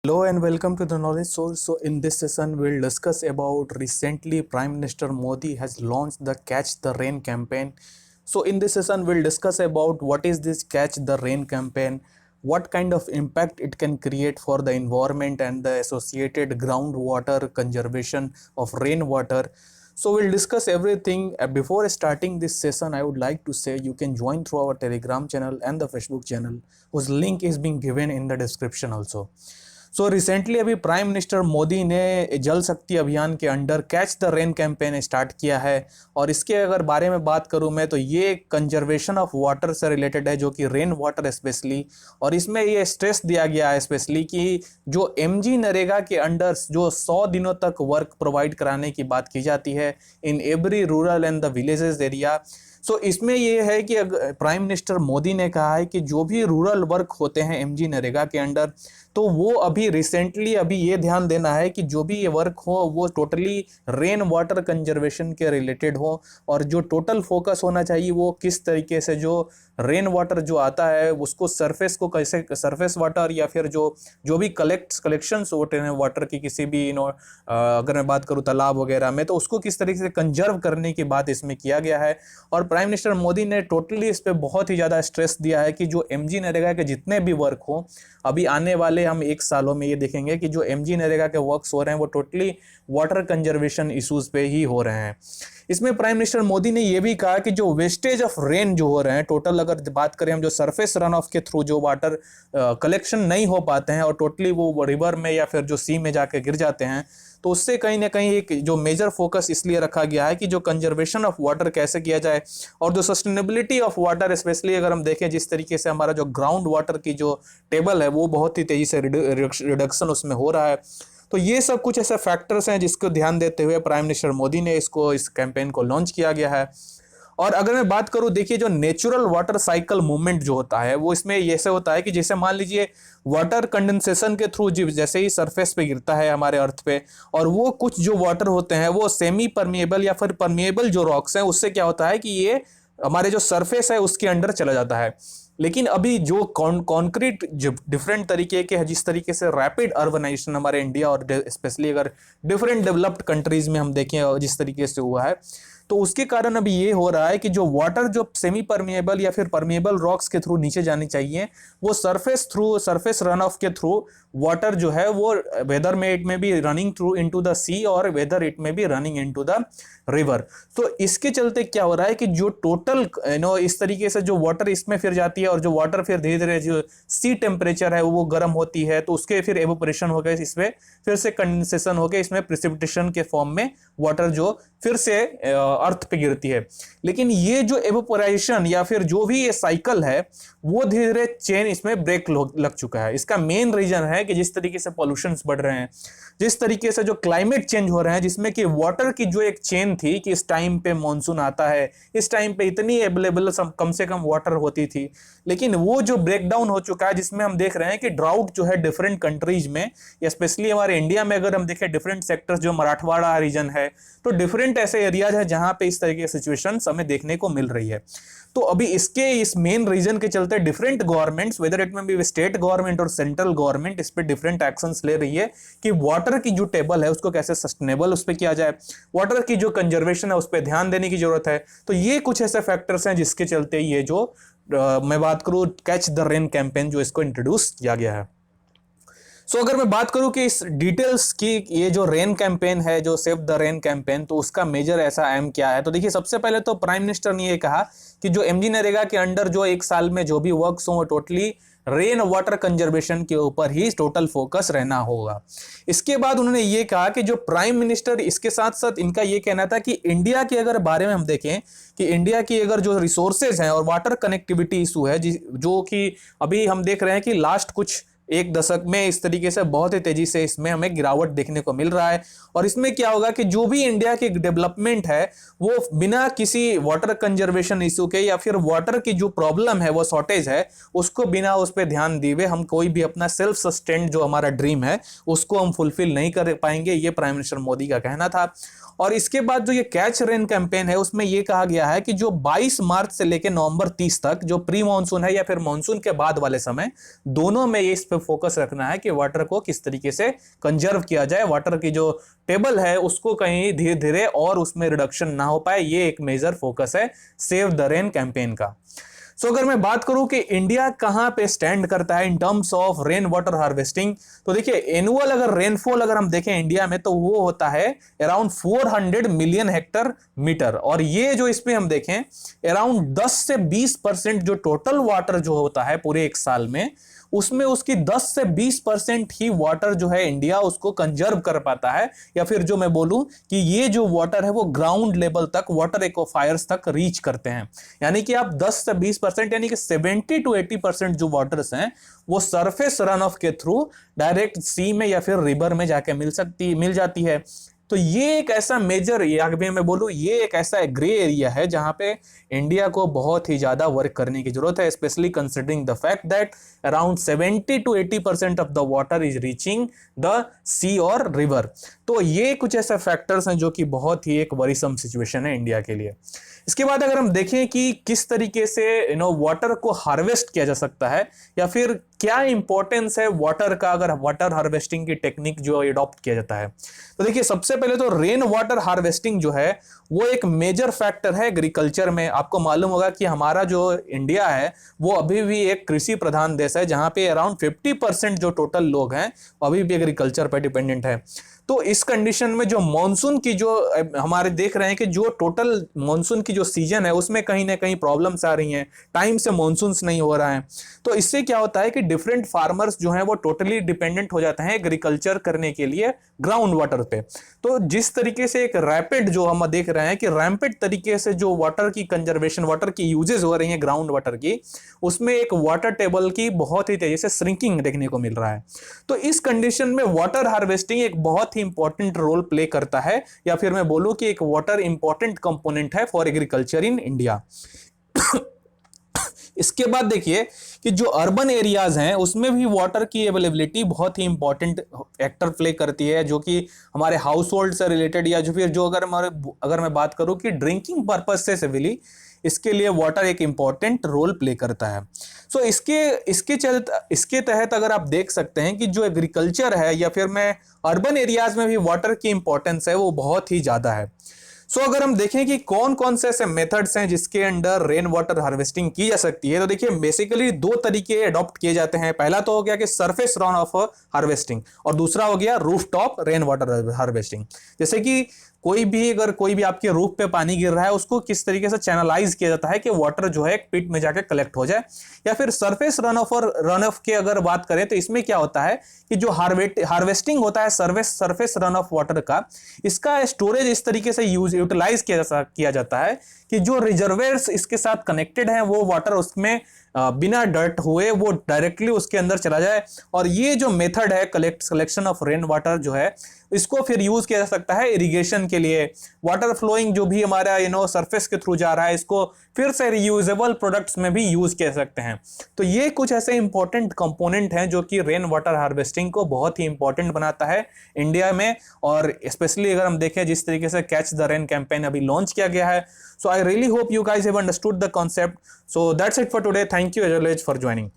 Hello and welcome to the Knowledge Source. So in this session we'll discuss about recently Prime Minister Modi has launched the Catch the Rain campaign. So in this session we'll discuss about what is this Catch the Rain campaign, what kind of impact it can create for the environment and the associated groundwater conservation of rainwater. So we'll discuss everything. Before starting this session, I would like to say you can join through our Telegram channel and the Facebook channel, whose link is being given in the description also. So recently अभी prime minister Modi ने जल शक्ति अभियान के under catch the rain campaign start किया है। और इसके अगर बारे में बात करूं मैं तो ये कंजर्वेशन ऑफ वाटर से रिलेटेड है, जो कि रेन वाटर स्पेशली। और इसमें ये स्ट्रेस दिया गया है स्पेशली कि जो एमजी नरेगा के अंडर जो 100 दिनों तक वर्क प्रोवाइड कराने की बात की जाती है in every rural and the villages area. So इसमें ये है कि प्राइम मिनिस्टर मोदी ने कहा है कि जो भी रूरल वर्क होते हैं एमजी नरेगा के अंडर, तो वो अभी रिसेंटली ये ध्यान देना है कि जो भी ये वर्क हो वो टोटली रेन वाटर कंजर्वेशन के रिलेटेड हो। और जो टोटल फोकस होना चाहिए वो किस तरीके से जो रेन वाटर जो आता है उसको सरफेस को कैसे, सरफेस वाटर या फिर जो भी कलेक्शंस होते हैं वाटर की किसी भी अगर मैं बात करूँ तालाब वगैरह में, तो उसको किस तरीके से कंजर्व करने की बात इसमें किया गया है। और प्राइम मिनिस्टर मोदी ने टोटली इस पे बहुत ही ज़्यादा स्ट्रेस दिया है कि जो एमजी नरेगा के जितने भी वर्क हो, अभी आने वाले हम 1 सालों में ये देखेंगे कि जो एमजी नरेगा के वर्क्स हो रहे हैं वो टोटली वाटर कंजर्वेशन इश्यूज पे ही हो रहे हैं। इसमें प्राइम मिनिस्टर मोदी ने ये भी कहा कि जो वेस्टेज ऑफ रेन जो हो रहे हैं, टोटल अगर बात करें हम जो सरफेस रन ऑफ के थ्रू जो वाटर कलेक्शन नहीं हो पाते हैं और टोटली वो रिवर में या फिर जो सी में जाके गिर जाते हैं, तो उससे कहीं ना कहीं एक जो मेजर फोकस इसलिए रखा गया है कि जो कंजर्वेशन ऑफ वाटर कैसे किया जाए और जो सस्टेनेबिलिटी ऑफ वाटर स्पेशली अगर हम देखें जिस तरीके से हमारा जो ग्राउंड वाटर की जो टेबल है वो बहुत ही तेजी से रिडक्शन उसमें हो रहा है। तो ये सब कुछ ऐसे फैक्टर्स हैं जिसको ध्यान देते हुए प्राइम मिनिस्टर मोदी ने इस कैंपेन को लॉन्च किया गया है। और अगर मैं बात करूं, देखिए जो नेचुरल वाटर साइकिल मूवमेंट जो होता है वो इसमें ऐसे होता है कि जैसे मान लीजिए वाटर कंडेंसेशन के थ्रू जैसे ही सरफेस पे गिरता है हमारे अर्थ पे, और वो कुछ जो वाटर होते हैं वो सेमी परमिएबल या फिर परमिएबल जो रॉक्स हैं, उससे क्या होता है कि ये हमारे जो सरफेस है उसके अंडर चला जाता है। लेकिन अभी जो कॉन्क्रीट डिफरेंट तरीके के जिस तरीके से रैपिड अर्बनाइजेशन हमारे इंडिया और स्पेशली अगर डिफरेंट डेवलप्ड कंट्रीज में हम देखें जिस तरीके से हुआ है, तो उसके कारण अभी ये हो रहा है कि जो वाटर जो सेमी परमिएबल या फिर परमिएबल रॉक्स के थ्रू नीचे जानी चाहिए वो सरफेस रन ऑफ के थ्रू वाटर जो है वो वेदर में इट में be running through into the sea और वेदर इट में be running into the river. तो इसके चलते क्या हो रहा है कि जो टोटल इस तरीके से जो वाटर इसमें फिर जाती है और जो वाटर फिर धीरे धीरे जो सी टेम्परेचर है वो गर्म होती है, तो उसके फिर एवोपरेशन हो गए, इसमें फिर से कंडेंसेशन हो गए, इसमें प्रिसिपिटेशन के फॉर्म में वाटर जो फिर से अर्थ पे गिरती है। लेकिन ये जो एवोपराइजेशन या फिर जो भी ये साइकिल है वो धीरे धीरे चेन इसमें ब्रेक लग चुका है। इसका मेन रीजन है कि जिस तरीके से पॉल्यूशंस बढ़ रहे हैं, जिस तरीके से जो क्लाइमेट चेंज हो रहे हैं, जिसमें कि वाटर की जो एक चेन थी कि इस टाइम पे मानसून आता है, इस टाइम पे इतनी अवेलेबल कम से कम वाटर होती थी, लेकिन वो जो ब्रेकडाउन हो चुका है जिसमें हम देख रहे हैं कि ड्राउट जो है डिफरेंट कंट्रीज में, स्पेशली हमारे इंडिया में अगर हम देखें डिफरेंट सेक्टर्स जो मराठवाड़ा रीजन है, तो डिफरेंट ऐसे एरियाज है जहां पे इस तरीके की सिचुएशंस हमें देखने को मिल रही है। तो अभी इस मेन रीजन के चलते डिफरेंट गवर्नमेंट्स, वेदर इट में बी स्टेट गवर्नमेंट और सेंट्रल गवर्नमेंट, इस पे डिफरेंट एक्शंस ले रही है कि वाटर की जो टेबल है उसको कैसे सस्टेनेबल उस पे किया जाए, वाटर की जो कंजर्वेशन है उस पे ध्यान देने की जरूरत है। तो ये कुछ ऐसे फैक्टर्स हैं जिसके चलते ये जो मैं बात करूं कैच द रेन कैंपेन जो इसको इंट्रोड्यूस किया गया है। अगर मैं बात करूं कि इस डिटेल्स की, ये जो रेन कैंपेन है जो सेव द रेन कैंपेन, तो उसका मेजर ऐसा एम क्या है, तो देखिए सबसे पहले तो प्राइम मिनिस्टर ने ये कहा कि जो एमजी नरेगा के अंडर जो 1 साल में जो भी वर्क्स हो वो टोटली रेन वाटर कंजर्वेशन के ऊपर ही टोटल फोकस रहना होगा। इसके बाद उन्होंने ये कहा कि जो प्राइम मिनिस्टर, इसके साथ साथ इनका ये कहना था कि इंडिया के अगर बारे में हम देखें कि इंडिया की अगर जो रिसोर्सेज हैं और वाटर कनेक्टिविटी इशू है जो कि अभी हम देख रहे हैं कि लास्ट कुछ 1 दशक में इस तरीके से बहुत ही तेजी से इसमें हमें गिरावट देखने को मिल रहा है। और इसमें क्या होगा कि जो भी इंडिया की डेवलपमेंट है वो बिना किसी वाटर कंजर्वेशन इशू के या फिर वाटर की जो प्रॉब्लम है वो शॉर्टेज है उसको बिना उस पर ध्यान दिए हम कोई भी अपना सेल्फ सस्टेन्ड जो हमारा ड्रीम है उसको हम फुलफिल नहीं कर पाएंगे, ये प्राइम मिनिस्टर मोदी का कहना था। और इसके बाद जो ये कैच रेन कैंपेन है उसमें ये कहा गया है कि जो 22 मार्च से लेकर नवंबर 30 तक जो प्री मानसून है या फिर मानसून के बाद वाले समय, दोनों में ये इस पे फोकस रखना है कि वाटर को किस तरीके से कंजर्व किया जाए, वाटर की जो टेबल है उसको कहीं धीरे धीरे और उसमें रिडक्शन ना हो पाए, ये एक मेजर फोकस है सेव द रेन कैंपेन का। सो अगर मैं बात करूं कि इंडिया कहां पे स्टैंड करता है in terms of rain water harvesting, तो देखिए एनुअल अगर रेनफॉल अगर हम देखें इंडिया में तो वो होता है अराउंड 400 मिलियन हेक्टर मीटर, और ये जो इसमें हम देखें अराउंड 10 से 20% जो टोटल वाटर जो होता है पूरे एक साल में, उसमें उसकी 10 से 20% ही वाटर जो है इंडिया उसको कंजर्व कर पाता है, या फिर जो मैं बोलूं कि ये जो वाटर है वो ग्राउंड लेवल तक वाटर एक्वाफायर्स तक रीच करते हैं। यानी कि आप 10 से 20% यानी कि 70 टू 80% जो वाटर्स हैं वो सरफेस रन ऑफ के थ्रू डायरेक्ट सी में या फिर रिवर में जाके मिल जाती है। तो ये एक ऐसा मेजर, या मैं बोलूं ये एक ऐसा ग्रे एरिया है जहां पे इंडिया को बहुत ही ज्यादा वर्क करने की जरूरत है, specially considering the fact that around 70 to 80% of the water is reaching the sea और रिवर। तो ये कुछ ऐसे फैक्टर्स हैं जो कि बहुत ही एक वरीसम सिचुएशन है इंडिया के लिए। इसके बाद अगर हम देखें कि किस तरीके से वाटर को हार्वेस्ट किया जा सकता है, या फिर क्या इंपॉर्टेंस है वाटर का अगर वाटर हार्वेस्टिंग की टेक्निक जो अडॉप्ट किया जाता है, तो देखिए सबसे पहले तो रेन वाटर हार्वेस्टिंग जो है वो एक मेजर फैक्टर है एग्रीकल्चर में। आपको मालूम होगा कि हमारा जो इंडिया है वो अभी भी एक कृषि प्रधान देश है, जहां पे अराउंड 50% जो टोटल लोग हैं अभी भी एग्रीकल्चर पर डिपेंडेंट है। तो इस कंडीशन में जो मॉनसून की जो हमारे देख रहे हैं कि जो टोटल मॉनसून की जो सीजन है उसमें कहीं ना कहीं प्रॉब्लम्स आ रही हैं, टाइम से मॉनसून नहीं हो रहा है। तो इससे क्या होता है कि डिफरेंट फार्मर्स जो हैं वो टोटली डिपेंडेंट हो जाते हैं एग्रीकल्चर करने के लिए ग्राउंड वाटर पे। तो जिस तरीके से एक रैपिड जो हम देख रहे हैं कि रैम्पिड तरीके से जो वाटर की कंजर्वेशन, वाटर की यूजेज हो रही है ग्राउंड वाटर की, उसमें एक वाटर टेबल की बहुत ही तेजी से श्रिंकिंग देखने को मिल रहा है। तो इस कंडीशन में वाटर हार्वेस्टिंग एक बहुत ही इंपॉर्टेंट रोल प्ले करता है, या फिर मैं बोलूं कि एक वाटर इंपॉर्टेंट कंपोनेंट है फॉर एग्रीकल्चर इन इंडिया। इसके बाद देखिए कि जो अर्बन एरियाज हैं उसमें भी वाटर की अवेलेबिलिटी बहुत ही इंपॉर्टेंट एक्टर प्ले करती है, जो कि हमारे हाउस होल्ड से रिलेटेड, या जो फिर जो अगर मैं बात करूं कि ड्रिंकिंग पर्पज से सिविली, इसके लिए वाटर एक इंपॉर्टेंट रोल प्ले करता है। सो इसके तहत अगर आप देख सकते हैं कि जो एग्रीकल्चर है या फिर मैं अर्बन एरियाज में भी वाटर की इंपॉर्टेंस है वो बहुत ही ज्यादा है। सो अगर हम देखें कि कौन कौन से ऐसे मेथड्स हैं जिसके अंडर रेन वाटर हार्वेस्टिंग की जा सकती है, तो देखिए बेसिकली दो तरीके अडॉप्ट किए जाते हैं। पहला तो हो गया कि सरफेस रन ऑफ हार्वेस्टिंग, और दूसरा हो गया रूफटॉप रेन वाटर हार्वेस्टिंग। जैसे कि कोई भी आपके रूफ पे पानी गिर रहा है उसको किस तरीके से चैनलाइज किया जाता है कि वाटर जो है एक पिट में जाकर कलेक्ट हो जाए। या फिर सरफेस रन ऑफ के अगर बात करें तो इसमें क्या होता है कि जो हार्वेस्टिंग होता है सरफेस रन ऑफ वाटर का, इसका स्टोरेज इस तरीके से यूटिलाइज किया जाता है कि जो रिजर्वेयर्स इसके साथ कनेक्टेड हैं वो वाटर उसमें बिना डर्ट हुए वो डायरेक्टली उसके अंदर चला जाए। और ये जो मेथड है कलेक्शन ऑफ रेन वाटर जो है, इसको फिर यूज किया जा सकता है इरिगेशन के लिए। वाटर फ्लोइंग जो भी हमारा सरफेस के थ्रू जा रहा है, इसको फिर से रियूजेबल प्रोडक्ट्स में भी यूज कर सकते हैं। तो ये कुछ ऐसे इंपॉर्टेंट कंपोनेंट हैं जो कि रेन वाटर हार्वेस्टिंग को बहुत ही इंपॉर्टेंट बनाता है इंडिया में। और स्पेशली अगर हम देखें जिस तरीके से कैच द रेन कैंपेन अभी लॉन्च किया गया है, so I really hope you guys have understood the concept. So that's it for today. Thank you as always for joining.